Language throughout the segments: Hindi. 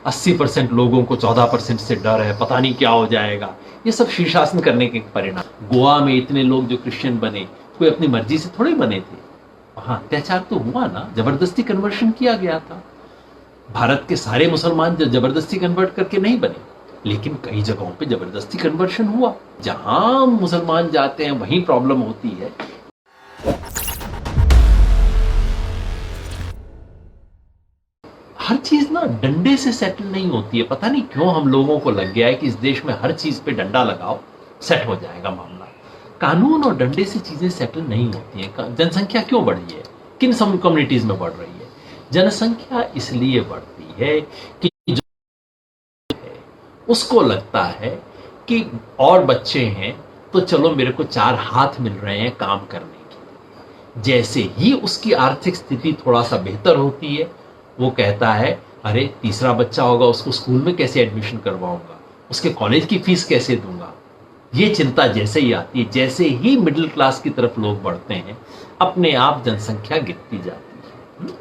80% लोगों को 14% से डर है, पता नहीं क्या हो जाएगा। ये सब शीर्षासन करने के परिणाम। गोवा में इतने लोग जो क्रिश्चियन बने, कोई अपनी मर्जी से थोड़े बने थे, वहां अत्याचार तो हुआ ना, जबरदस्ती कन्वर्शन किया गया था। भारत के सारे मुसलमान जबरदस्ती कन्वर्ट करके नहीं बने, लेकिन कई जगहों पे जबरदस्ती कन्वर्शन हुआ। जहां मुसलमान जाते हैं वहीं प्रॉब्लम होती है। हर चीज ना डंडे से सेटल नहीं होती है। पता नहीं क्यों हम लोगों को लग गया है कि इस देश में हर चीज पे डंडा लगाओ, सेट हो जाएगा मामला। कानून और डंडे से चीजें सेटल नहीं होती हैं। जनसंख्या क्यों बढ़ी है, किन सम कम्युनिटीज में बढ़ रही है? जनसंख्या इसलिए बढ़ती है कि जो है उसको लगता है कि और बच्चे हैं तो चलो मेरे को 4 हाथ मिल रहे हैं काम करने के। जैसे ही उसकी आर्थिक स्थिति थोड़ा सा बेहतर होती है, वो कहता है अरे तीसरा बच्चा होगा, उसको स्कूल में कैसे एडमिशन करवाऊंगा, उसके कॉलेज की फीस कैसे दूंगा। ये चिंता जैसे ही आती है, जैसे ही मिडिल क्लास की तरफ लोग बढ़ते हैं, अपने आप जनसंख्या गिरती जाती है।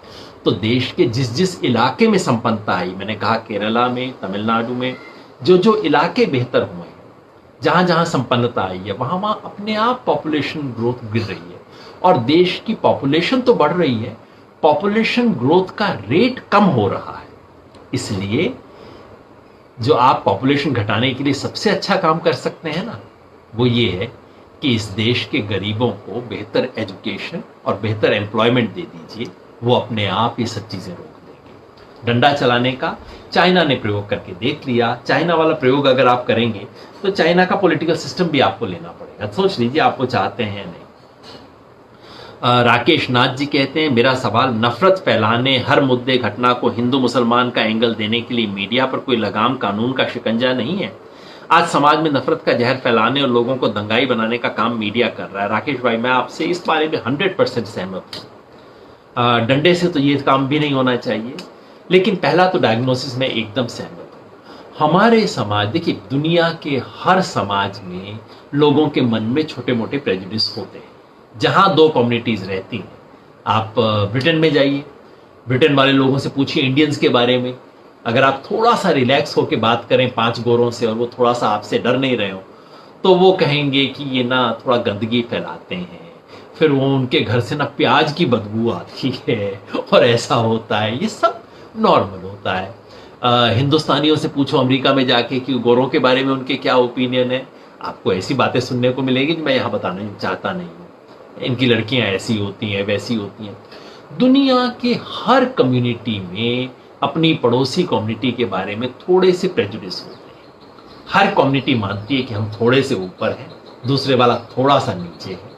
तो देश के जिस जिस इलाके में संपन्नता आई, मैंने कहा केरला में, तमिलनाडु में, जो जो इलाके बेहतर हुए हैं, जहां जहां संपन्नता आई है, वहां वहां अपने आप पॉपुलेशन ग्रोथ गिर रही है। और देश की पॉपुलेशन तो बढ़ रही है, पॉपुलेशन ग्रोथ का रेट कम हो रहा है। इसलिए जो आप पॉपुलेशन घटाने के लिए सबसे अच्छा काम कर सकते हैं ना, वो ये है कि इस देश के गरीबों को बेहतर एजुकेशन और बेहतर एम्प्लॉयमेंट दे दीजिए। वो अपने आप ये सब चीजें रोक देंगे। डंडा चलाने का चाइना ने प्रयोग करके देख लिया। चाइना वाला प्रयोग अगर आप करेंगे तो चाइना का पॉलिटिकल सिस्टम भी आपको लेना पड़ेगा। सोच लीजिए आपको चाहते हैं या नहीं। राकेश नाथ जी कहते हैं, मेरा सवाल, नफरत फैलाने, हर मुद्दे घटना को हिंदू मुसलमान का एंगल देने के लिए मीडिया पर कोई लगाम, कानून का शिकंजा नहीं है? आज समाज में नफरत का जहर फैलाने और लोगों को दंगाई बनाने का काम मीडिया कर रहा है। राकेश भाई, मैं आपसे इस बारे में 100% सहमत हूं। डंडे से तो ये काम भी नहीं होना चाहिए, लेकिन पहला तो डायग्नोसिस में एकदम सहमत हूं। हमारे समाज, देखिए दुनिया के हर समाज में लोगों के मन में छोटे मोटे प्रेजुडिस होते हैं। जहां 2 कम्युनिटीज रहती हैं, आप ब्रिटेन में जाइए, ब्रिटेन वाले लोगों से पूछिए इंडियंस के बारे में। अगर आप थोड़ा सा रिलैक्स होकर बात करें 5 गोरों से और वो थोड़ा सा आपसे डर नहीं रहे हो, तो वो कहेंगे कि ये ना थोड़ा गंदगी फैलाते हैं, फिर वो उनके घर से ना प्याज की बदबू आती है और ऐसा होता है। ये सब नॉर्मल होता है। हिंदुस्तानियों से पूछो अमेरिका में जाके कि गोरों के बारे में उनके क्या ओपिनियन है, आपको ऐसी बातें सुनने को मिलेगी जो मैं यहाँ बताना चाहता नहीं हूँ। इनकी लड़कियां ऐसी होती हैं, वैसी होती हैं। दुनिया के हर कम्युनिटी में अपनी पड़ोसी कम्युनिटी के बारे में थोड़े से प्रेजुडिस होते हैं। हर कम्युनिटी मानती है कि हम थोड़े से ऊपर हैं, दूसरे वाला थोड़ा सा नीचे है।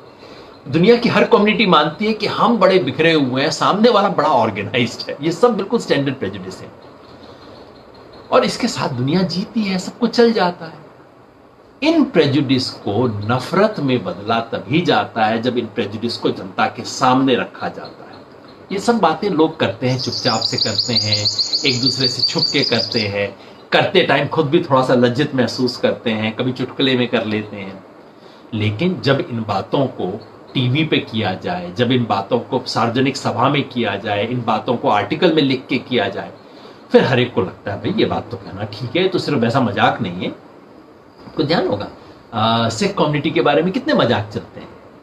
दुनिया की हर कम्युनिटी मानती है कि हम बड़े बिखरे हुए हैं, सामने वाला बड़ा ऑर्गेनाइज्ड है। ये सब बिल्कुल स्टैंडर्ड प्रेजुडिस है और इसके साथ दुनिया जीती है, सब कुछ चल जाता है। इन प्रेजुडिस को नफरत में बदला तभी जाता है जब इन प्रेजुडिस को जनता के सामने रखा जाता है। ये सब बातें लोग करते हैं, चुपचाप से करते हैं, एक दूसरे से छुप के करते हैं, करते टाइम खुद भी थोड़ा सा लज्जित महसूस करते हैं, कभी चुटकुले में कर लेते हैं। लेकिन जब इन बातों को टीवी पे किया जाए, जब इन बातों को सार्वजनिक सभा में किया जाए, इन बातों को आर्टिकल में लिख के किया जाए, फिर हर एक को लगता है भाई ये बात तो कहना ठीक है, तो सिर्फ ऐसा मजाक नहीं है। आपको ध्यान होगा सिख कम्युनिटी के बारे में कितने मजाक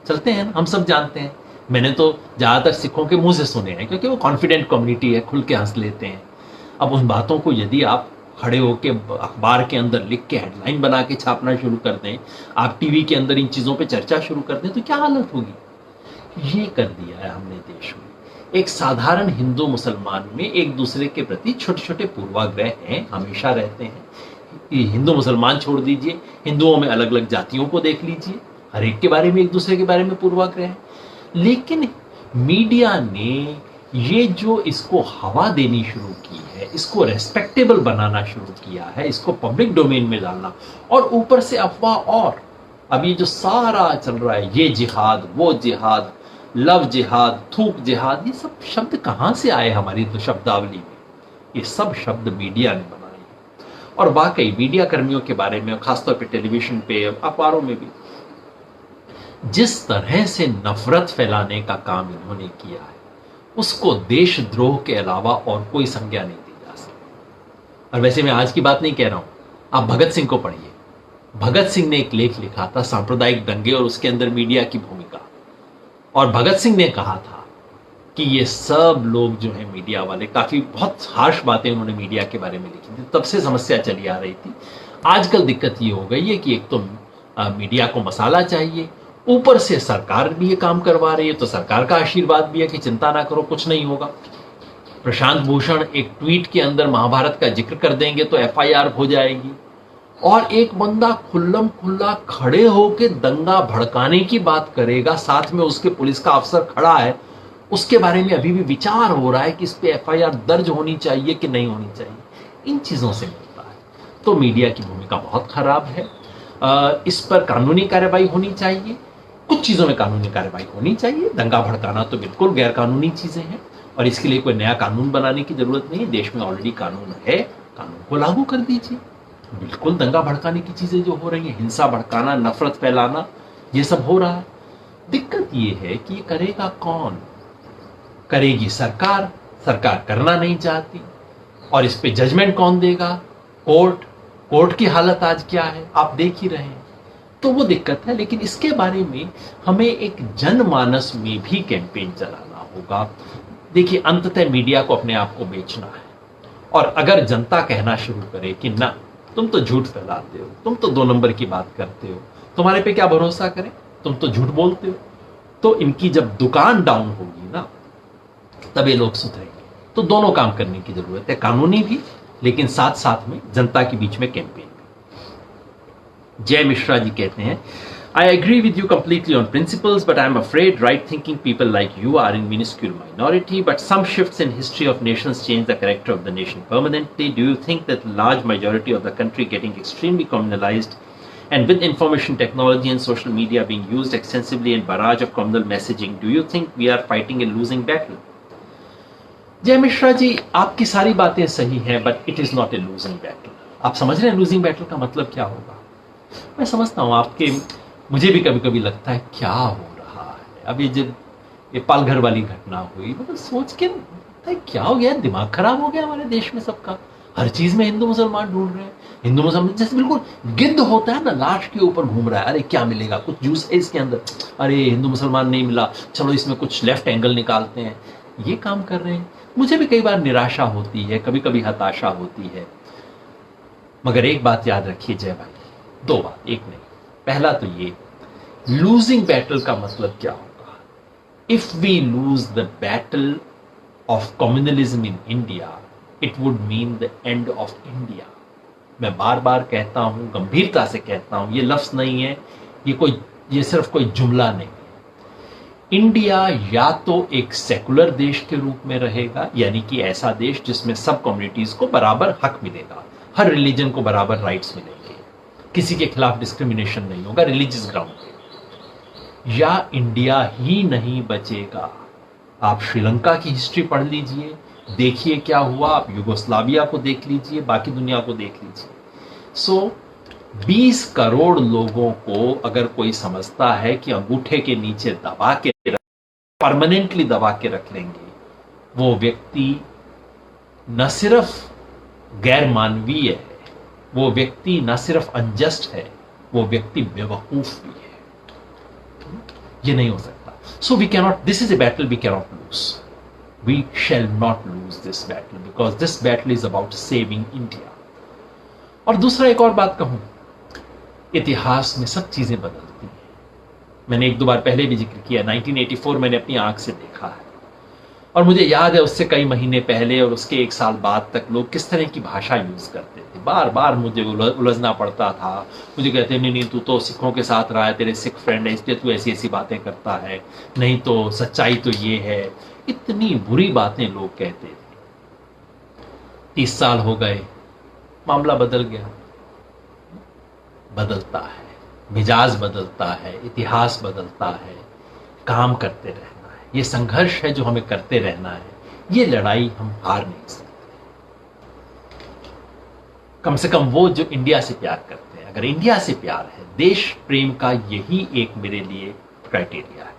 चलते हैं, हम सब जानते हैं। मैंने तो ज्यादातर सिखों के मुंह से सुने हैं, क्योंकि वो कॉन्फिडेंट कम्युनिटी है, खुल के हंस लेते हैं। अब उन बातों को यदि आप खड़े होके अखबार के अंदर लिख के हेडलाइन बना के छापना शुरू कर दें, आप टीवी के अंदर इन चीजों पे चर्चा शुरू कर दें, तो क्या हालत होगी। ये कर दिया है हमने देश में। एक साधारण हिंदू मुसलमान में एक दूसरे के प्रति छोटे छोटे पूर्वाग्रह हैं, हमेशा रहते हैं। हिंदू मुसलमान छोड़ दीजिए, हिंदुओं में अलग अलग जातियों को देख लीजिए, हर एक के बारे में एक दूसरे के बारे में पूर्वाग्रह है। लेकिन मीडिया ने ये जो इसको हवा देनी शुरू की है, इसको रेस्पेक्टेबल बनाना शुरू किया है, इसको पब्लिक डोमेन में डालना, और ऊपर से अफवाह। और अब ये जो सारा चल रहा है, ये जिहाद, वो जिहाद, लव जिहाद, थूक जिहाद, ये सब शब्द कहां से आए हमारी तो शब्दावली में? ये सब शब्द मीडिया ने बनाए। और वाकई मीडिया कर्मियों के बारे में, खासतौर पे टेलीविजन पे, अखबारों में भी जिस तरह से नफरत फैलाने का काम इन्होंने किया है, उसको देशद्रोह के अलावा और कोई संज्ञा नहीं दी जा सकती। और वैसे मैं आज की बात नहीं कह रहा हूं, आप भगत सिंह को पढ़िए। भगत सिंह ने एक लेख लिखा था सांप्रदायिक दंगे और उसके अंदर मीडिया की भूमिका, और भगत सिंह ने कहा था कि ये सब लोग जो है मीडिया वाले, काफी बहुत हार्श बातें उन्होंने मीडिया के बारे में लिखी थी, तब से समस्या चली आ रही थी। आजकल दिक्कत ये हो गई है कि एक तो मीडिया को मसाला चाहिए, ऊपर से सरकार भी ये काम करवा रही है, तो सरकार का आशीर्वाद भी है कि चिंता ना करो कुछ नहीं होगा। प्रशांत भूषण एक ट्वीट के अंदर महाभारत का जिक्र कर देंगे तो एफआईआर हो जाएगी, और एक बंदा खुल्लम खुल्ला खड़े होके दंगा भड़काने की बात करेगा, साथ में उसके पुलिस का अफसर खड़ा है, उसके बारे में अभी भी विचार हो रहा है कि इस पे एफआईआर दर्ज होनी चाहिए कि नहीं होनी चाहिए। इन चीजों से मिलता है। तो मीडिया की भूमिका बहुत खराब है। इस पर कानूनी कार्रवाई होनी चाहिए, कुछ चीजों में कानूनी कार्रवाई होनी चाहिए। दंगा भड़काना तो बिल्कुल गैर कानूनी चीजें हैं, और इसके लिए कोई नया कानून बनाने की जरूरत नहीं है। देश में ऑलरेडी कानून है, कानून को लागू कर दीजिए। बिल्कुल दंगा भड़काने की चीजें जो हो रही है, हिंसा भड़काना, नफरत फैलाना, ये सब हो रहा है। दिक्कत ये है कि ये करेगा कौन? करेगी सरकार। सरकार करना नहीं चाहती, और इस पे जजमेंट कौन देगा? कोर्ट। कोर्ट की हालत आज क्या है आप देख ही रहे हैं। तो वो दिक्कत है। लेकिन इसके बारे में हमें एक जनमानस में भी कैंपेन चलाना होगा। देखिए, अंततः मीडिया को अपने आप को बेचना है, और अगर जनता कहना शुरू करे कि ना, तुम तो झूठ फैलाते हो, तुम तो 2 नंबर की बात करते हो, तुम्हारे पे क्या भरोसा करें, तुम तो झूठ बोलते हो, तो इनकी जब दुकान डाउन होगी ना, तब ये लोग सुधरेंगे। तो दोनों काम करने की जरूरत है, कानूनी भी, लेकिन साथ साथ में जनता के बीच में कैंपेन भी। जय मिश्रा जी कहते हैं, I agree with you completely on principles, but I am afraid right-thinking people like you are in minuscule minority. But some shifts in history of nations change the character of the nation permanently. Do you think that the large majority of the country getting extremely communalized, and with information technology and social media being used extensively in barrage of communal messaging, do you think we are fighting a losing battle? जय मिश्रा जी, आपकी सारी बातें सही हैं, but it is not a losing battle. आप समझ रहे हैं लूजिंग बैटल का मतलब क्या होगा? मैं समझता हूं आपके, मुझे भी कभी कभी लगता है क्या हो रहा है। अभी जब ये पालघर वाली घटना हुई, मतलब सोच के क्या हो गया, दिमाग खराब हो गया हमारे देश में सबका। हर चीज में हिंदू मुसलमान ढूंढ रहे हैं, हिंदू मुसलमान जैसे बिल्कुल गिद्ध होता है ना, लाश के ऊपर घूम रहा है। अरे क्या मिलेगा, कुछ जूस है इसके अंदर, अरे हिंदू मुसलमान नहीं मिला, चलो इसमें कुछ लेफ्ट एंगल निकालते हैं। ये काम कर रहे हैं। मुझे भी कई बार निराशा होती है, कभी कभी हताशा होती है, मगर एक बात याद रखिए जय भाई, 2 बात, एक नहीं। पहला तो ये, लूजिंग बैटल का मतलब क्या होगा? If we lose the battle of communalism in India, it would mean the end of India. मैं बार बार कहता हूं, गंभीरता से कहता हूं, ये लफ्ज नहीं है, ये सिर्फ कोई जुमला नहीं है। इंडिया या तो एक सेकुलर देश के रूप में रहेगा, यानी कि ऐसा देश जिसमें सब कम्युनिटीज को बराबर हक मिलेगा, हर रिलीजन को बराबर राइट्स मिलेंगे, किसी के खिलाफ डिस्क्रिमिनेशन नहीं होगा रिलीजियस ग्राउंड पे, या इंडिया ही नहीं बचेगा। आप श्रीलंका की हिस्ट्री पढ़ लीजिए, देखिए क्या हुआ। आप युगोस्लाविया को देख लीजिए, बाकी दुनिया को देख लीजिए। सो 20 करोड़ लोगों को अगर कोई समझता है कि अंगूठे के नीचे दबा के, परमानेंटली दबा के रख लेंगे, वो व्यक्ति न सिर्फ गैर मानवीय है, वो व्यक्ति न सिर्फ अनजस्ट है, वो व्यक्ति बेवकूफ भी है। ये नहीं हो सकता। So we cannot, this is a battle we cannot lose. We shall not lose this battle, because this battle is about saving India. और दूसरा एक और बात कहूं, इतिहास में सब चीजें बदलती हैं। मैंने 1-2 बार पहले भी जिक्र किया, 1984 मैंने अपनी आंख से देखा है, और मुझे याद है उससे कई महीने पहले और उसके 1 साल बाद तक लोग किस तरह की भाषा यूज करते थे। बार बार मुझे उलझना पड़ता था। मुझे कहते नहीं तू तो सिखों के साथ रहा है, तेरे सिख फ्रेंड है, इसलिए तू ऐसी ऐसी बातें करता है, नहीं तो सच्चाई तो ये है। इतनी बुरी बातें लोग कहते थे। 30 साल हो गए, मामला बदल गया। बदलता है, मिजाज बदलता है, इतिहास बदलता है, काम करते रहना है। ये संघर्ष है जो हमें करते रहना है। ये लड़ाई हम हार नहीं सकते। कम से कम वो जो इंडिया से प्यार करते हैं, अगर इंडिया से प्यार है, देश प्रेम का यही एक मेरे लिए क्राइटेरिया है।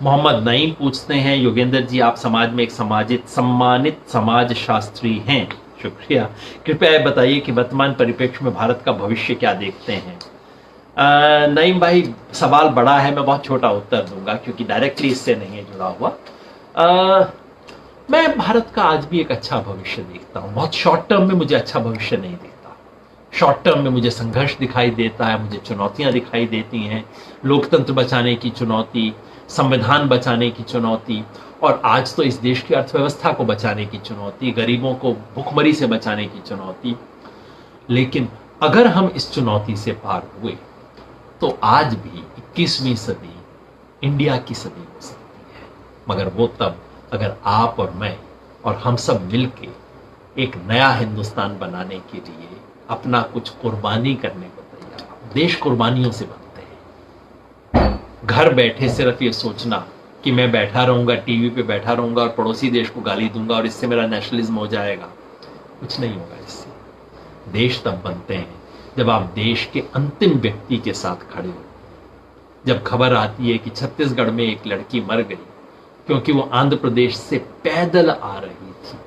मोहम्मद नईम पूछते हैं, योगेंद्र जी आप समाज में एक सम्मानित समाज शास्त्री हैं, शुक्रिया। कृपया ये बताइए कि वर्तमान परिप्रेक्ष्य में भारत का भविष्य क्या देखते हैं। नईम भाई, सवाल बड़ा है, मैं बहुत छोटा उत्तर दूंगा क्योंकि डायरेक्टली इससे नहीं है जुड़ा हुआ। मैं भारत का आज भी एक अच्छा भविष्य देखता हूं। बहुत शॉर्ट टर्म में मुझे अच्छा भविष्य नहीं दिखता। शॉर्ट टर्म में मुझे संघर्ष दिखाई देता है, मुझे चुनौतियां दिखाई देती हैं, लोकतंत्र बचाने की चुनौती, संविधान बचाने की चुनौती, और आज तो इस देश की अर्थव्यवस्था को बचाने की चुनौती, गरीबों को भुखमरी से बचाने की चुनौती। लेकिन अगर हम इस चुनौती से पार हुए तो आज भी 21वीं सदी इंडिया की सदी हो सकती है, मगर वो तब अगर आप और मैं और हम सब मिलके एक नया हिंदुस्तान बनाने के लिए अपना कुछ कुर्बानी करने को तैयार। देश कुर्बानियों से बनते हैं। घर बैठे सिर्फ ये सोचना कि मैं बैठा रहूंगा, टीवी पे बैठा रहूंगा और पड़ोसी देश को गाली दूंगा और इससे मेरा नेशनलिज्म हो जाएगा, कुछ नहीं होगा इससे। देश तब बनते हैं जब आप देश के अंतिम व्यक्ति के साथ खड़े हो। जब खबर आती है कि छत्तीसगढ़ में एक लड़की मर गई क्योंकि वो आंध्र प्रदेश से पैदल आ रही थी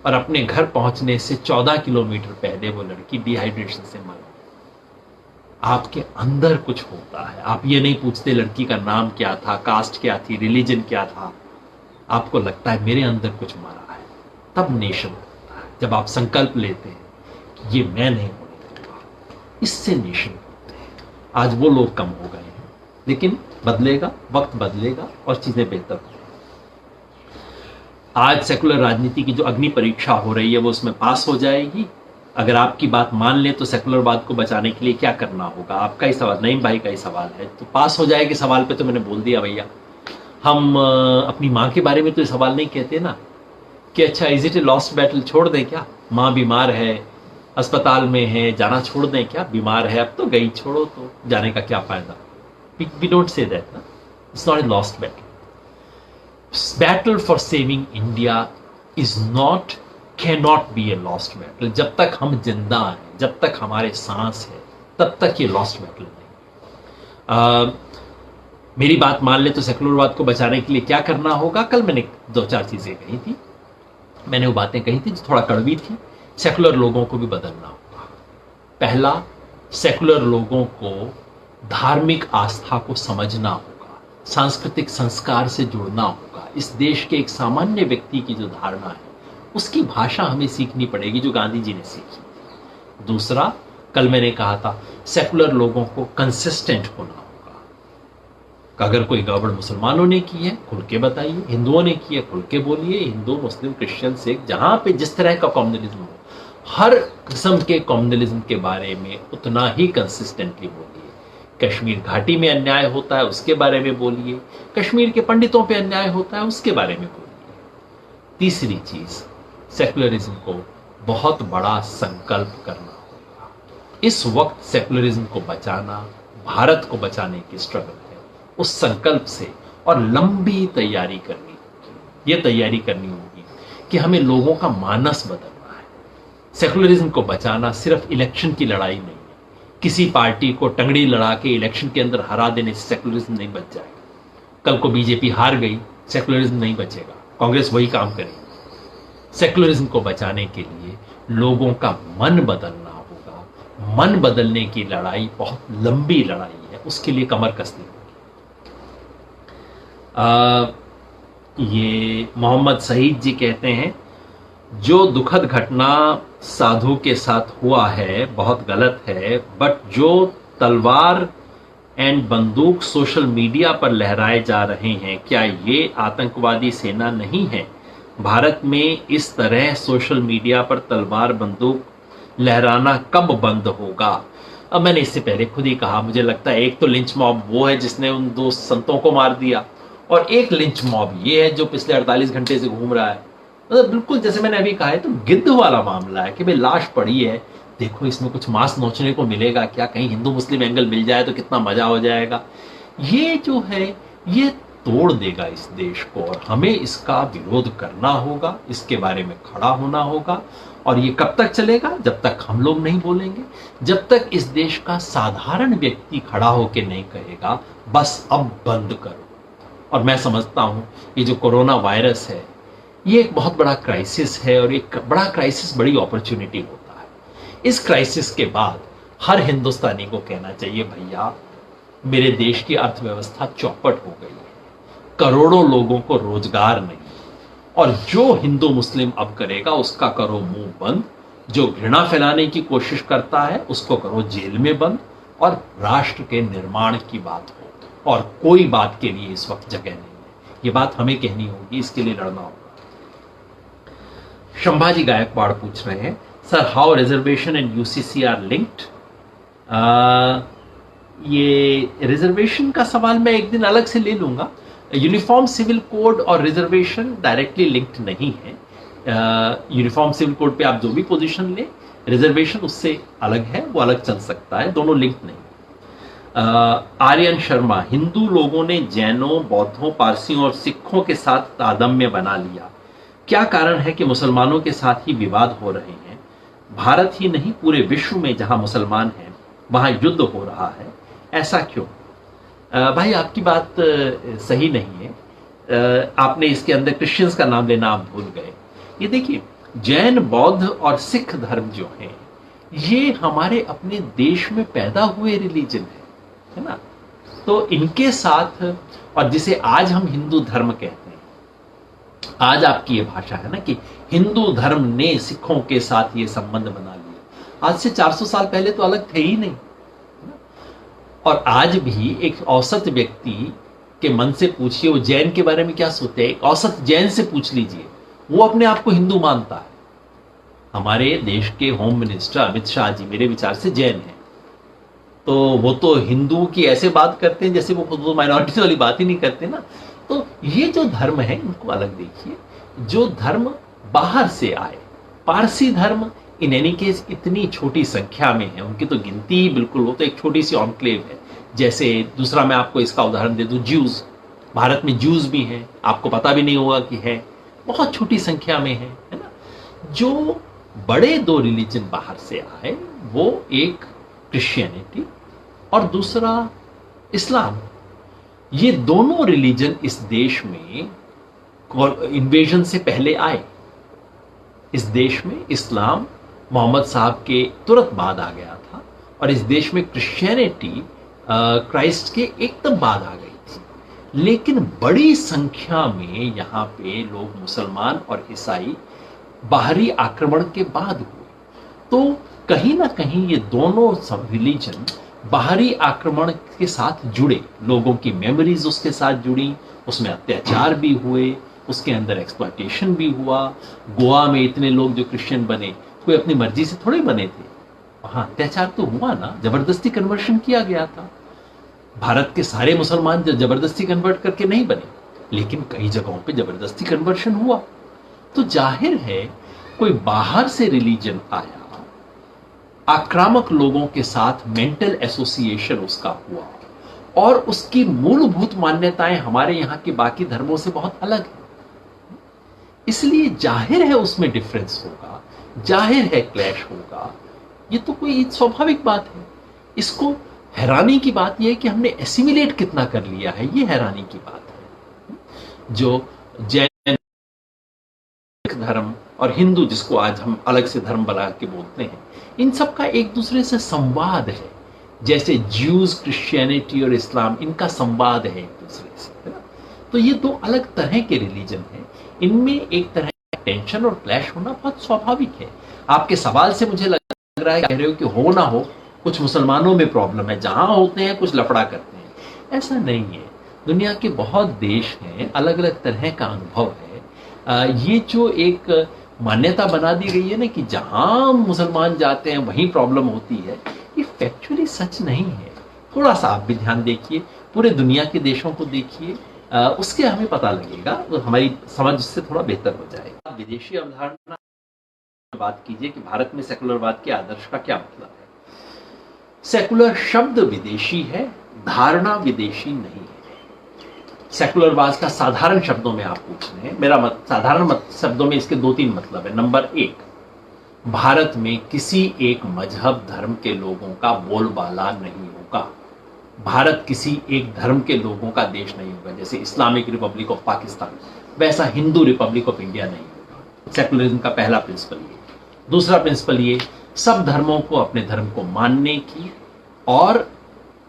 और अपने घर पहुंचने से 14 किलोमीटर पहले वो लड़की डिहाइड्रेशन से मर गई। आपके अंदर कुछ होता है। आप ये नहीं पूछते लड़की का नाम क्या था, कास्ट क्या थी, रिलीजन क्या था। आपको लगता है मेरे अंदर कुछ मरा है। तब नेशन होता है। जब आप संकल्प लेते हैं कि ये मैं नहीं होने दूंगा, इससे नेशन होते हैं। आज वो लोग कम हो गए हैं, लेकिन बदलेगा, वक्त बदलेगा और चीजें बेहतर होंगी। आज सेकुलर राजनीति की जो अग्नि परीक्षा हो रही है वो उसमें पास हो जाएगी। अगर आपकी बात मान लें तो सेकुलरवाद को बचाने के लिए क्या करना होगा, आपका ही सवाल, नईम भाई का ही सवाल है। तो पास हो जाएगी सवाल पे तो मैंने बोल दिया भैया। हम अपनी माँ के बारे में तो सवाल नहीं कहते ना कि अच्छा is it a lost battle, छोड़ दें क्या, माँ बीमार है, अस्पताल में है, जाना छोड़ दें क्या, बीमार है अब तो गई, छोड़ो तो जाने का क्या फायदा। वी डोंट से दैट ना, it's not a lost battle. Battle for saving India is not, cannot be a lost battle. जब तक हम जिंदा हैं, जब तक हमारे सांस है, तब तक ये लॉस्ट बैटल नहीं। मेरी बात मान ले तो सेकुलरवाद को बचाने के लिए क्या करना होगा। कल मैंने 2-4 चीजें कही थी, मैंने वो बातें कही थी जो थोड़ा कड़वी थी। सेकुलर लोगों को भी बदलना होगा। पहला, सेकुलर लोगों को धार्मिक आस्था को समझना होगा, सांस्कृतिक संस्कार से जुड़ना होगा। इस देश के एक सामान्य व्यक्ति की जो धारणा है उसकी भाषा हमें सीखनी पड़ेगी जो गांधी जी ने सीखी। दूसरा, कल मैंने कहा था सेकुलर लोगों को कंसिस्टेंट होना होगा। अगर कोई गड़बड़ मुसलमानों ने की है खुल के बताइए, हिंदुओं ने की है खुल के बोलिए। हिंदू, मुस्लिम, क्रिश्चियन, सिख, जहां पे जिस तरह का कम्युनलिज्म हो, हर किस्म के कम्युनलिज्म के बारे में उतना ही कंसिस्टेंटली बोलिए। कश्मीर घाटी में अन्याय होता है उसके बारे में बोलिए, कश्मीर के पंडितों पे अन्याय होता है उसके बारे में बोलिए। तीसरी चीज, सेकुलरिज्म को बहुत बड़ा संकल्प करना होगा। इस वक्त सेकुलरिज्म को बचाना, भारत को बचाने की स्ट्रगल है, उस संकल्प से और लंबी तैयारी करनी होगी। ये तैयारी करनी होगी कि हमें लोगों का मानस बदलना है। सेकुलरिज्म को बचाना सिर्फ इलेक्शन की लड़ाई नहीं है। किसी पार्टी को टंगड़ी लड़ा के इलेक्शन के अंदर हरा देने से सेकुलरिज्म नहीं बच जाएगा। कल को बीजेपी हार गई, सेकुलरिज्म नहीं बचेगा, कांग्रेस वही काम करेगी। सेकुलरिज्म को बचाने के लिए लोगों का मन बदलना होगा। मन बदलने की लड़ाई बहुत लंबी लड़ाई है, उसके लिए कमर कसनी होगी। ये मोहम्मद सईद जी कहते हैं, जो दुखद घटना साधु के साथ हुआ है बहुत गलत है, बट जो तलवार एंड बंदूक सोशल मीडिया पर लहराए जा रहे हैं, क्या ये आतंकवादी सेना नहीं है? भारत में इस तरह सोशल मीडिया पर तलवार बंदूक लहराना कब बंद होगा? अब मैंने इससे पहले खुद ही कहा, मुझे लगता है एक तो लिंच मॉब वो है जिसने उन 2 संतों को मार दिया, और एक लिंच मॉब ये है जो पिछले 48 घंटे से घूम रहा है। मतलब बिल्कुल जैसे मैंने अभी कहा है, तो गिद्ध वाला मामला है कि भाई लाश पड़ी है, देखो इसमें कुछ मांस नोचने को मिलेगा क्या, कहीं हिंदू मुस्लिम एंगल मिल जाए तो कितना मजा हो जाएगा। ये जो है ये तोड़ देगा इस देश को, और हमें इसका विरोध करना होगा, इसके बारे में खड़ा होना होगा। और ये कब तक चलेगा? जब तक हम लोग नहीं बोलेंगे, जब तक इस देश का साधारण व्यक्ति खड़ा होकर नहीं कहेगा बस अब बंद करो। और मैं समझता हूं ये जो कोरोना वायरस है ये एक बहुत बड़ा क्राइसिस है, और एक बड़ा क्राइसिस बड़ी अपॉर्चुनिटी होता है। इस क्राइसिस के बाद हर हिंदुस्तानी को कहना चाहिए, भैया मेरे देश की अर्थव्यवस्था चौपट हो गई है, करोड़ों लोगों को रोजगार नहीं, और जो हिंदू मुस्लिम अब करेगा उसका करो मुंह बंद, जो घृणा फैलाने की कोशिश करता है उसको करो जेल में बंद, और राष्ट्र के निर्माण की बात हो, और कोई बात के लिए इस वक्त जगह नहीं है। ये बात हमें कहनी होगी, इसके लिए लड़ना होगा। संभाजी गायकवाड़ पूछ रहे हैं, sir how reservation and UCC are linked. ये रिजर्वेशन का सवाल मैं एक दिन अलग से ले लूंगा। यूनिफॉर्म सिविल कोड और रिजर्वेशन डायरेक्टली लिंक्ड नहीं है। यूनिफॉर्म सिविल कोड पे आप जो भी पोजीशन ले, रिजर्वेशन उससे अलग है, वो अलग चल सकता है, दोनों लिंक्ड नहीं। आर्यन शर्मा, हिंदू लोगों ने जैनों, बौद्धों, पारसियों और सिखों के साथ तारतम्य बना लिया, क्या कारण है कि मुसलमानों के साथ ही विवाद हो रहे हैं? भारत ही नहीं पूरे विश्व में जहां मुसलमान हैं वहां युद्ध हो रहा है, ऐसा क्यों? भाई आपकी बात सही नहीं है। आपने इसके अंदर क्रिश्चियंस का नाम लेना आप भूल गए। ये देखिए, जैन, बौद्ध और सिख धर्म जो हैं, ये हमारे अपने देश में पैदा हुए रिलीजन है ना। तो इनके साथ, और जिसे आज हम हिंदू धर्म कहते हैं, आज आपकी ये भाषा है ना कि हिंदू धर्म ने सिखों के साथ ये संबंध बना लिया। आज से 400 साल पहले तो अलग थे ही नहीं। और आज भी एक औसत व्यक्ति के मन से पूछिए वो जैन के बारे में क्या सोचते हैं, एक औसत जैन से पूछ लीजिए, वो अपने आप को हिंदू मानता है। हमारे देश के होम मिनिस्टर अमित शाह जी मेरे विचार से जैन हैं, तो वो तो हिंदू की ऐसे बात करते हैं जैसे वो माइनॉरिटी वाली बात ही नहीं करते ना। तो ये जो धर्म है इनको अलग देखिए। जो धर्म बाहर से आए, पारसी धर्म इन एनी केस इतनी छोटी संख्या में है, उनकी तो गिनती ही बिल्कुल, वो तो एक छोटी सी ऑनक्लेव है। जैसे दूसरा मैं आपको इसका उदाहरण दे दूं, ज्यूज, भारत में ज्यूज भी हैं, आपको पता भी नहीं होगा कि है, बहुत छोटी संख्या में है ना। जो बड़े दो रिलीजन बाहर से आए, वो एक क्रिश्चियनिटी और दूसरा इस्लाम। ये दोनों रिलीजन इस देश में इन्वेजन से पहले आए। इस देश में इस्लाम मोहम्मद साहब के तुरंत बाद आ गया था, और इस देश में क्रिश्चियनिटी क्राइस्ट के एकदम बाद आ गई थी। लेकिन बड़ी संख्या में यहाँ पे लोग मुसलमान और ईसाई बाहरी आक्रमण के बाद हुए। तो कहीं ना कहीं ये दोनों सब रिलीजन बाहरी आक्रमण के साथ जुड़े, लोगों की मेमोरीज उसके साथ जुड़ी, उसमें अत्याचार भी हुए, उसके अंदर एक्सप्लॉयटेशन भी हुआ। गोवा में इतने लोग जो क्रिश्चियन बने, कोई अपनी मर्जी से थोड़े बने थे, वहां अत्याचार तो हुआ ना, जबरदस्ती कन्वर्शन किया गया था। भारत के सारे मुसलमान जबरदस्ती कन्वर्ट करके नहीं बने, लेकिन कई जगहों पे जबरदस्ती कन्वर्शन हुआ। तो जाहिर है कोई बाहर से रिलीजन आया, आक्रामक लोगों के साथ मेंटल एसोसिएशन उसका हुआ, और उसकी मूलभूत मान्यताएं हमारे यहाँ के बाकी धर्मों से बहुत अलग है। इसलिए जाहिर है उसमें डिफरेंस होगा, जाहिर है क्लैश होगा। ये तो कोई स्वाभाविक बात है। इसको हैरानी की बात यह है कि हमने एसिमिलेट कितना कर लिया है, ये हैरानी की बात है। जो जैन धर्म और हिंदू, जिसको आज हम अलग से धर्म बना के बोलते हैं, इन सब का एक दूसरे से संवाद है। जैसे ज्यूज, क्रिश्चियनिटी और इस्लाम, इनका संवाद है एक दूसरे से, है ना। तो ये दो अलग तरह के रिलीजन हैं, इनमें एक तरह का टेंशन और क्लैश होना बहुत स्वाभाविक है। आपके सवाल से मुझे लग रहा है, कह रहे हो कि हो ना हो, कुछ मुसलमानों में प्रॉब्लम है, जहां होते हैं कुछ लफड़ा करते हैं। ऐसा नहीं है। दुनिया के बहुत देश हैं, अलग अलग तरह का अनुभव है। ये जो एक मान्यता बना दी गई है ना कि जहां मुसलमान जाते हैं वहीं प्रॉब्लम होती है, ये फैक्चुअली सच नहीं है। थोड़ा सा आप भी ध्यान देखिए, पूरे दुनिया के देशों को देखिए, उसके हमें पता लगेगा, तो हमारी समझ उससे थोड़ा बेहतर हो जाएगा। विदेशी अवधारणा बात कीजिए कि भारत में सेकुलरवाद के आदर्श का क्या मतलब है। सेकुलर शब्द विदेशी है, धारणा विदेशी नहीं है। सेकुलरवाद का साधारण शब्दों में आप पूछ रहे हैं, मेरा साधारण शब्दों में इसके 2-3 मतलब है। नंबर 1, भारत में किसी एक मजहब धर्म के लोगों का बोलबाला नहीं होगा। भारत किसी एक धर्म के लोगों का देश नहीं होगा। जैसे इस्लामिक रिपब्लिक ऑफ पाकिस्तान, वैसा हिंदू रिपब्लिक ऑफ इंडिया नहीं होगा। सेकुलरिज्म का पहला प्रिंसिपल ये। दूसरा प्रिंसिपल ये, सब धर्मों को अपने धर्म को मानने की और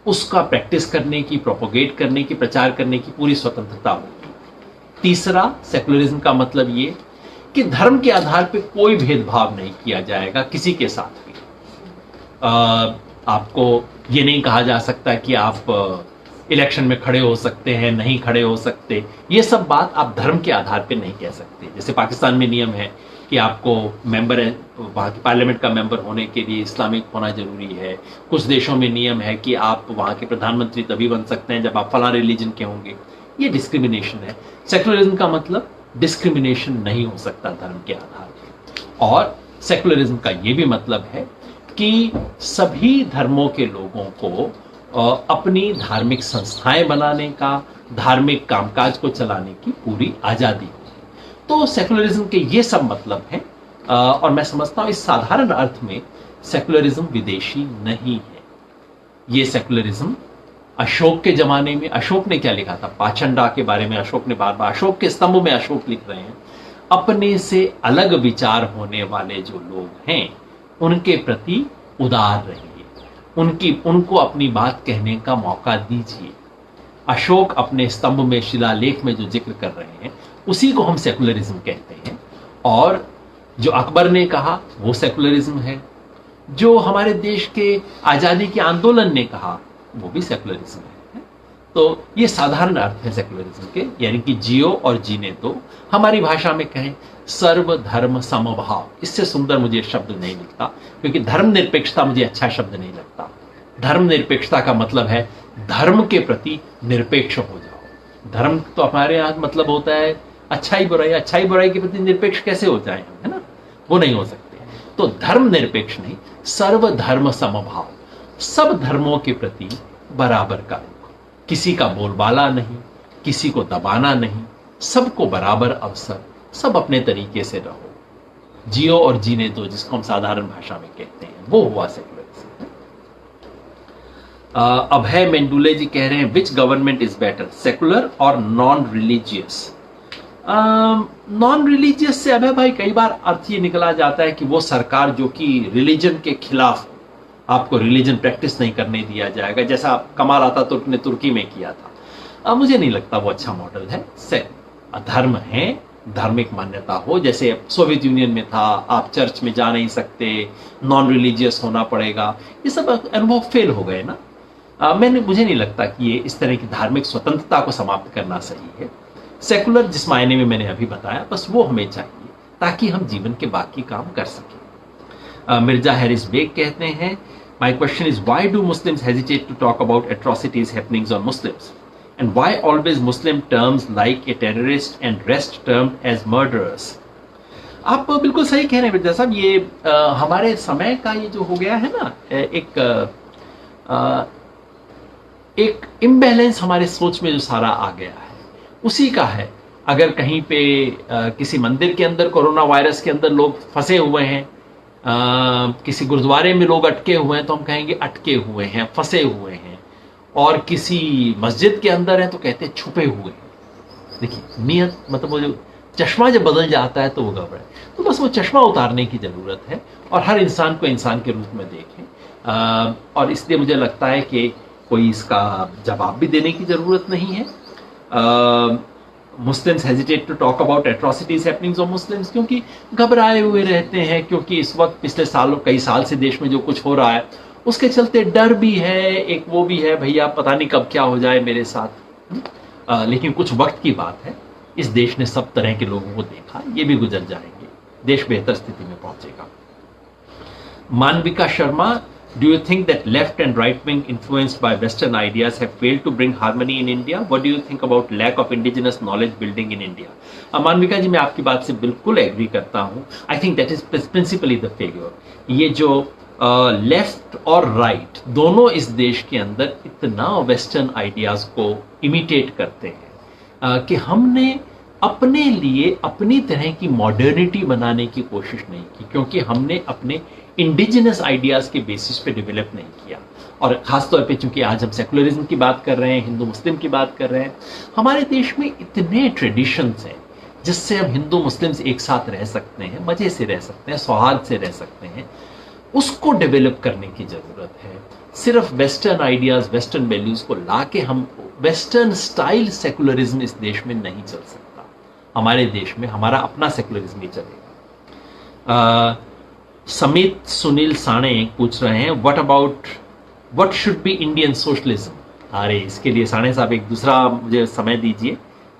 उसका प्रैक्टिस करने की, प्रोपोगेट करने की, प्रचार करने की पूरी स्वतंत्रता होगी। तीसरा, सेकुलरिज्म का मतलब ये कि धर्म के आधार पर कोई भेदभाव नहीं किया जाएगा किसी के साथ भी। आपको ये नहीं कहा जा सकता कि आप इलेक्शन में खड़े हो सकते हैं, नहीं खड़े हो सकते, ये सब बात आप धर्म के आधार पे नहीं कह सकते। जैसे पाकिस्तान में नियम है कि आपको मेंबर है, वहाँ की पार्लियामेंट का मेंबर होने के लिए इस्लामिक होना जरूरी है। कुछ देशों में नियम है कि आप वहाँ के प्रधानमंत्री तभी बन सकते हैं जब आप फलां रिलीजन के होंगे। ये डिस्क्रिमिनेशन है। सेकुलरिज्म का मतलब डिस्क्रिमिनेशन नहीं हो सकता धर्म के आधार पर। और सेकुलरिज्म का ये भी मतलब है कि सभी धर्मों के लोगों को अपनी धार्मिक संस्थाएं बनाने का, धार्मिक कामकाज को चलाने की पूरी आजादी हो। तो सेकुलरिज्म के ये सब मतलब हैं। और मैं समझता हूं इस साधारण अर्थ में सेकुलरिज्म विदेशी नहीं है। ये सेकुलरिज्म अशोक के जमाने में, अशोक ने क्या लिखा था, पाचंडा के बारे में अशोक ने बार बार, अशोक के स्तंभ में अशोक लिख रहे हैं, अपने से अलग विचार होने वाले जो लोग हैं उनके प्रति उदार रहिए, उनको अपनी बात कहने का मौका दीजिए। अशोक अपने स्तंभ में, शिलालेख में जो जिक्र कर रहे हैं उसी को हम सेकुलरिज्म कहते हैं। और जो अकबर ने कहा वो सेकुलरिज्म है। जो हमारे देश के आजादी के आंदोलन ने कहा वो भी सेकुलरिज्म है। तो ये साधारण अर्थ है सेकुलरिज्म के, यानी कि जियो और जीने दो। हमारी भाषा में कहें सर्वधर्म समभाव, इससे सुंदर मुझे शब्द नहीं लिखता, क्योंकि धर्म निरपेक्षता मुझे अच्छा शब्द नहीं लगता। धर्म निरपेक्षता का मतलब है धर्म के प्रति निरपेक्ष हो जाओ। धर्म तो हमारे यहाँ मतलब होता है अच्छाई बुराई, अच्छाई बुराई के प्रति निरपेक्ष कैसे हो जाए हम, है ना, वो नहीं हो सकते। तो धर्म निरपेक्ष नहीं, सर्वधर्म समभाव, सब धर्मों के प्रति बराबर का रुख, किसी का बोलबाला नहीं, किसी को दबाना नहीं, सबको बराबर अवसर, सब अपने तरीके से रहो, जियो और जीने दो, जिसको हम साधारण भाषा में कहते हैं, वो हुआ सेकुलरिज्म। अभय मेंडुले जी कह रहे हैं which government is better, secular और नॉन रिलीजियस। नॉन रिलीजियस से अभय भाई कई बार अर्थ ये निकला जाता है कि वो सरकार जो कि रिलीजन के खिलाफ हो, आपको रिलीजन प्रैक्टिस नहीं करने दिया जाएगा, जैसा कमाल अतातुर्क ने तुर्की में किया था। मुझे नहीं लगता वो अच्छा मॉडल है। धर्म है, धार्मिक मान्यता हो, जैसे सोवियत यूनियन में था, आप चर्च में जा नहीं सकते, नॉन रिलीजियस होना पड़ेगा, ये सब अनुभव फेल हो गए ना। मुझे नहीं लगता कि ये इस तरह की धार्मिक स्वतंत्रता को समाप्त करना सही है। सेकुलर जिस मायने में मैंने अभी बताया, बस वो हमें चाहिए ताकि हम जीवन के बाकी काम कर सकें। मिर्जा हैरिस बेग कहते हैं my question is why do Muslims hesitate to talk about atrocities happenings on Muslims and why always Muslim terms like a terrorist and rest termed as murderers? आप बिल्कुल सही कह रहे हैं मिर्जा साहब। ये हमारे समय का ये जो हो गया है ना, एक इम्बैलेंस हमारे सोच में जो सारा आ गया है उसी का है। अगर कहीं पे किसी मंदिर के अंदर कोरोना वायरस के अंदर लोग फंसे हुए हैं, किसी गुरुद्वारे में लोग अटके हुए हैं तो हम कहेंगे अटके हुए हैं, फंसे हुए हैं। और किसी मस्जिद के अंदर है तो कहते हैं छुपे हुए। देखिए नियत, मतलब वो जो चश्मा जब बदल जाता है तो वो गड़बड़ है। तो बस वो चश्मा उतारने की जरूरत है और हर इंसान को इंसान के रूप में देखें। और इसलिए मुझे लगता है कि कोई इसका जवाब भी देने की जरूरत नहीं है। Muslims hesitate to talk about atrocities happenings on Muslims, क्योंकि घबराए हुए रहते हैं, क्योंकि इस वक्त पिछले सालों कई साल से देश में जो कुछ हो रहा है उसके चलते डर भी है, एक वो भी है भैया पता नहीं कब क्या हो जाए मेरे साथ। लेकिन कुछ वक्त की बात है, इस देश ने सब तरह के लोगों को देखा, ये भी गुजर जाएंगे, देश बेहतर स्थिति में पहुंचेगा। मानविका Sharma, do you think that left and right wing influenced by western ideas have failed to bring harmony in India? What do you think about lack of indigenous knowledge building in India? मानविका जी, मैं आपकी बात से बिल्कुल एग्री करता हूं। I think that is principally the failure। ये जो लेफ्ट और राइट दोनों इस देश के अंदर इतना वेस्टर्न आइडियाज को इमिटेट करते हैं कि हमने अपने लिए अपनी तरह की मॉडर्निटी बनाने की कोशिश नहीं की, क्योंकि हमने अपने इंडिजिनस आइडियाज के बेसिस पे डेवलप नहीं किया। और खासतौर पे चूंकि आज हम सेकुलरिज्म की बात कर रहे हैं, हिंदू मुस्लिम की बात कर रहे हैं, हमारे देश में इतने ट्रेडिशंस हैं, जिससे हम हिंदू मुस्लिम्स एक साथ रह सकते हैं, मजे से रह सकते हैं, सौहार्द से रह सकते हैं, उसको डेवलप करने की जरूरत है। सिर्फ वेस्टर्न आइडियाज, वेस्टर्न वैल्यूज को लाके हम वेस्टर्न स्टाइल सेकुलरिज्म इस देश में नहीं चल सकता। हमारे देश में हमारा अपना सेकुलरिज्म ही चलेगा। समित सुनील साणे पूछ रहे हैं, what should be Indian socialism. अरे इसके लिए साणे साहब एक दूसरा मुझे समय दीजिए।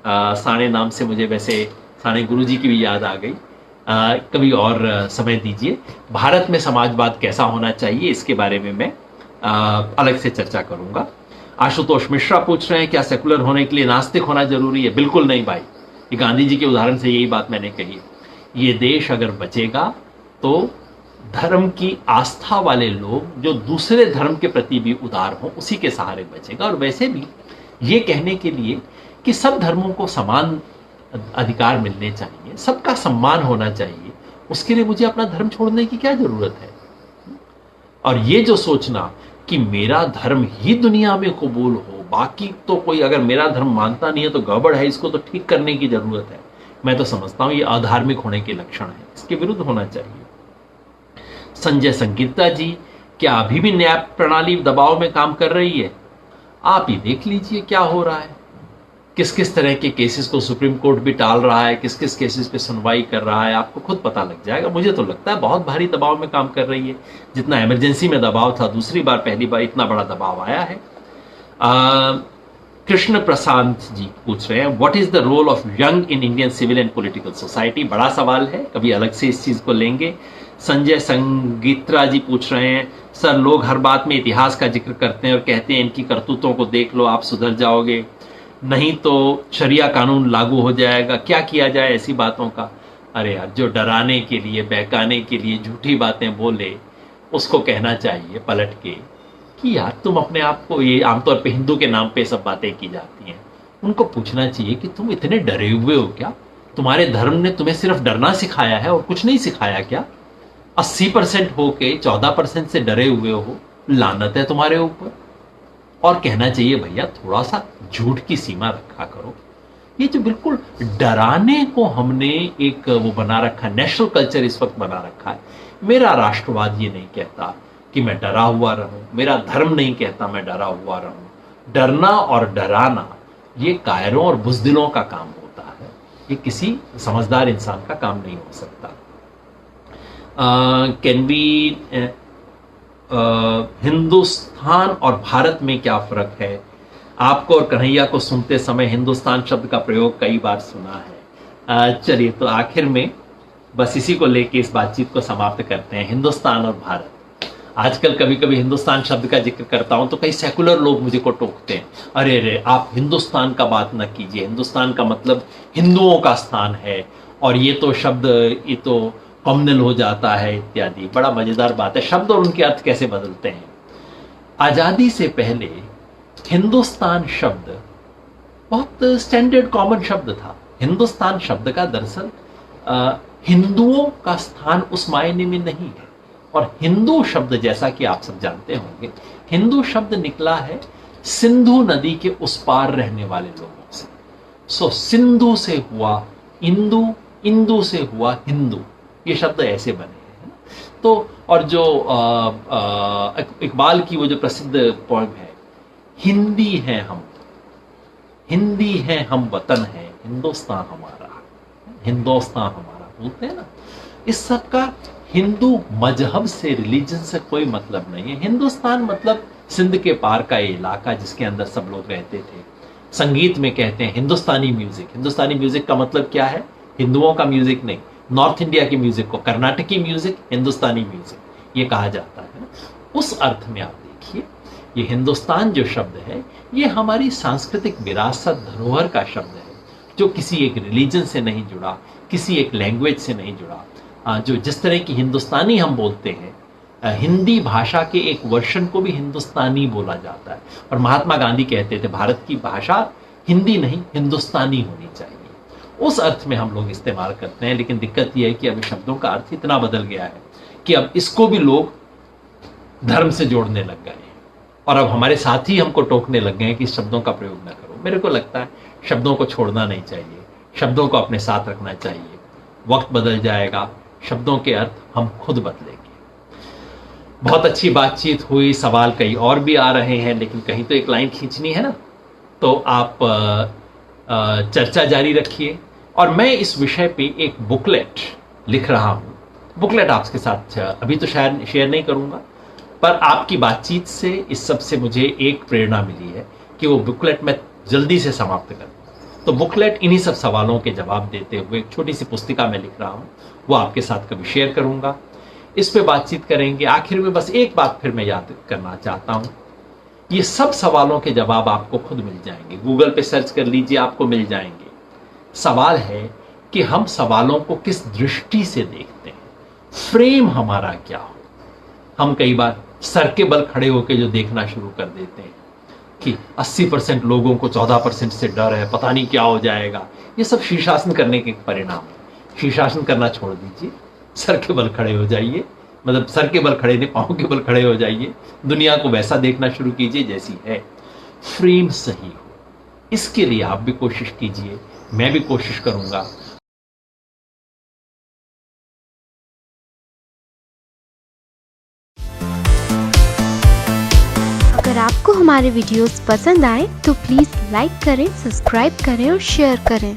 साणे नाम से मुझे वैसे साणे गुरुजी की भी याद आ गई। कभी और समय दीजिए। भारत में समाजवाद कैसा होना चाहिए, इसके बारे में मैं अलग से चर्चा करूंगा। आशुतोष मिश्रा पूछ रहे हैं, क्या सेकुलर होने के लिए नास्तिक होना जरूरी है? बिल्कुल नहीं भाई, ये गांधी जी के उदाहरण से यही बात मैंने कही। ये देश अगर बचेगा तो धर्म की आस्था वाले लोग जो दूसरे धर्म के प्रति भी उदार हों, उसी के सहारे बचेगा। और वैसे भी ये कहने के लिए कि सब धर्मों को समान अधिकार मिलने चाहिए, सबका सम्मान होना चाहिए, उसके लिए मुझे अपना धर्म छोड़ने की क्या जरूरत है? और ये जो सोचना कि मेरा धर्म ही दुनिया में कबूल हो, बाकी तो कोई अगर मेरा धर्म मानता नहीं है तो गड़बड़ है, इसको तो ठीक करने की जरूरत है, मैं तो समझता हूं ये अधार्मिक होने के लक्षण है, इसके विरुद्ध होना चाहिए। संजय संगीता जी, क्या अभी भी न्याय प्रणाली दबाव में काम कर रही है? आप ही देख लीजिए क्या हो रहा है, किस किस तरह के केसेस को सुप्रीम कोर्ट भी टाल रहा है, किस किस केसेस पे सुनवाई कर रहा है, आपको खुद पता लग जाएगा। मुझे तो लगता है बहुत भारी दबाव में काम कर रही है। जितना इमरजेंसी में दबाव था दूसरी बार, पहली बार इतना बड़ा दबाव आया है। कृष्ण प्रशांत जी पूछ रहे हैं, what is the role of young in Indian civil and political society? बड़ा सवाल है, कभी अलग से इस चीज को लेंगे। संजय संगीत्रा जी पूछ रहे हैं, सर लोग हर बात में इतिहास का जिक्र करते हैं और कहते हैं इनकी करतूतों को देख लो आप सुधर जाओगे, नहीं तो शरिया कानून लागू हो जाएगा, क्या किया जाए ऐसी बातों का? अरे यार, जो डराने के लिए, बहकाने के लिए झूठी बातें बोले, उसको कहना चाहिए पलट के कि यार तुम अपने आप को, ये आमतौर पे हिंदू के नाम पे सब बातें की जाती हैं, उनको पूछना चाहिए कि तुम इतने डरे हुए हो क्या? तुम्हारे धर्म ने तुम्हें सिर्फ डरना सिखाया है और कुछ नहीं सिखाया क्या? 80% होके 14% से डरे हुए हो, लानत है तुम्हारे ऊपर। और कहना चाहिए भैया थोड़ा सा झूठ की सीमा रखा करो। ये जो बिल्कुल डराने को हमने एक वो बना रखा, नेशनल कल्चर इस वक्त बना रखा है। मेरा राष्ट्रवाद ये नहीं कहता कि मैं डरा हुआ रहूं, मेरा धर्म नहीं कहता मैं डरा हुआ रहूं। डरना और डराना ये कायरों और बुज़दिलों का काम होता है, ये किसी समझदार इंसान का काम नहीं हो सकता। कैन बी हिंदुस्तान और भारत में क्या फर्क है? आपको और कन्हैया को सुनते समय हिंदुस्तान शब्द का प्रयोग कई बार सुना है। चलिए तो आखिर में बस इसी को लेके इस बातचीत को समाप्त करते हैं। हिंदुस्तान और भारत, आजकल कभी कभी हिंदुस्तान शब्द का जिक्र करता हूं तो कई सेकुलर लोग मुझे को टोकते हैं, अरे अरे आप हिंदुस्तान का बात न कीजिए, हिंदुस्तान का मतलब हिंदुओं का स्थान है और ये तो शब्द ये तो कॉम्युनल हो जाता है इत्यादि। बड़ा मजेदार बात है, शब्द और उनके अर्थ कैसे बदलते हैं। आजादी से पहले हिंदुस्तान शब्द बहुत स्टैंडर्ड कॉमन शब्द था। हिंदुस्तान शब्द का दरअसल हिंदुओं का स्थान उस मायने में नहीं है। और हिंदू शब्द, जैसा कि आप सब जानते होंगे, हिंदू शब्द निकला है सिंधु नदी के उस पार रहने वाले लोगों से। सो सिंधु से हुआ इंदु, इंदु से हुआ हिंदू, ये शब्द ऐसे बने हैं। तो और जो इकबाल की वो जो प्रसिद्ध पोएम है, हिंदी है हम, हिंदी है हम, वतन है हिंदुस्तान हमारा, हिंदुस्तान हमारा बोलते हैं ना। इस सब का हिंदू मजहब से, रिलीजन से कोई मतलब नहीं है। हिंदुस्तान मतलब सिंध के पार का इलाका जिसके अंदर सब लोग रहते थे। संगीत में कहते हैं हिंदुस्तानी म्यूजिक। हिंदुस्तानी म्यूजिक का मतलब क्या है? हिंदुओं का म्यूजिक नहीं, नॉर्थ इंडिया की म्यूजिक को, कर्नाटकी म्यूजिक हिंदुस्तानी म्यूजिक ये कहा जाता है। उस अर्थ में आप देखिए, ये हिंदुस्तान जो शब्द है ये हमारी सांस्कृतिक विरासत, धरोहर का शब्द है, जो किसी एक रिलीजन से नहीं जुड़ा, किसी एक लैंग्वेज से नहीं जुड़ा। जो जिस तरह की हिंदुस्तानी हम बोलते हैं, हिंदी भाषा के एक वर्षन को भी हिंदुस्तानी बोला जाता है। और महात्मा गांधी कहते थे भारत की भाषा हिंदी नहीं हिंदुस्तानी होनी चाहिए। उस अर्थ में हम लोग इस्तेमाल करते हैं, लेकिन दिक्कत यह है कि अभी शब्दों का अर्थ इतना बदल गया है कि अब इसको भी लोग धर्म से जोड़ने लग गए हैं और अब हमारे साथ ही हमको टोकने लग गए हैं कि इस शब्दों का प्रयोग न करो। मेरे को लगता है शब्दों को छोड़ना नहीं चाहिए। शब्दों को अपने साथ रखना चाहिए। वक्त बदल जाएगा, शब्दों के अर्थ हम खुद बदलेंगे। बहुत अच्छी बातचीत हुई, सवाल कई और भी आ रहे हैं, लेकिन कहीं तो एक लाइन खींचनी है ना, तो आप चर्चा जारी रखिए। और मैं इस विषय पे एक बुकलेट लिख रहा हूं। बुकलेट आपके साथ अभी तो शायद शेयर नहीं करूंगा, पर आपकी बातचीत से, इस सब से मुझे एक प्रेरणा मिली है कि वो बुकलेट मैं जल्दी से समाप्त करूं। तो बुकलेट इन्हीं सब सवालों के जवाब देते हुए एक छोटी सी पुस्तिका में लिख रहा हूं, वो आपके साथ कभी शेयर करूंगा। इस पे बातचीत करेंगे। आखिर में बस एक बात फिर मैं याद करना चाहता हूं, ये सब सवालों के जवाब आपको खुद मिल जाएंगे, गूगल पे सर्च कर लीजिए, आपको मिल जाएंगे। सवाल है कि हम सवालों को किस दृष्टि से देखते हैं, फ्रेम हमारा क्या हो। हम कई बार सर के बल खड़े होकर जो देखना शुरू कर देते हैं कि 80% लोगों को 14% से डर है, पता नहीं क्या हो जाएगा, ये सब शीर्षासन करने के परिणाम है। शीर्षासन करना छोड़ दीजिए, सर के बल खड़े हो जाइए, मतलब सर के बल खड़े नहीं, पांव के बल खड़े हो जाइए। दुनिया को वैसा देखना शुरू कीजिए जैसी है, फ्रेम सही हो। इसके लिए आप भी कोशिश कीजिए, मैं भी कोशिश करूंगा। अगर आपको हमारे वीडियोस पसंद आए तो प्लीज लाइक करें, सब्सक्राइब करें और शेयर करें।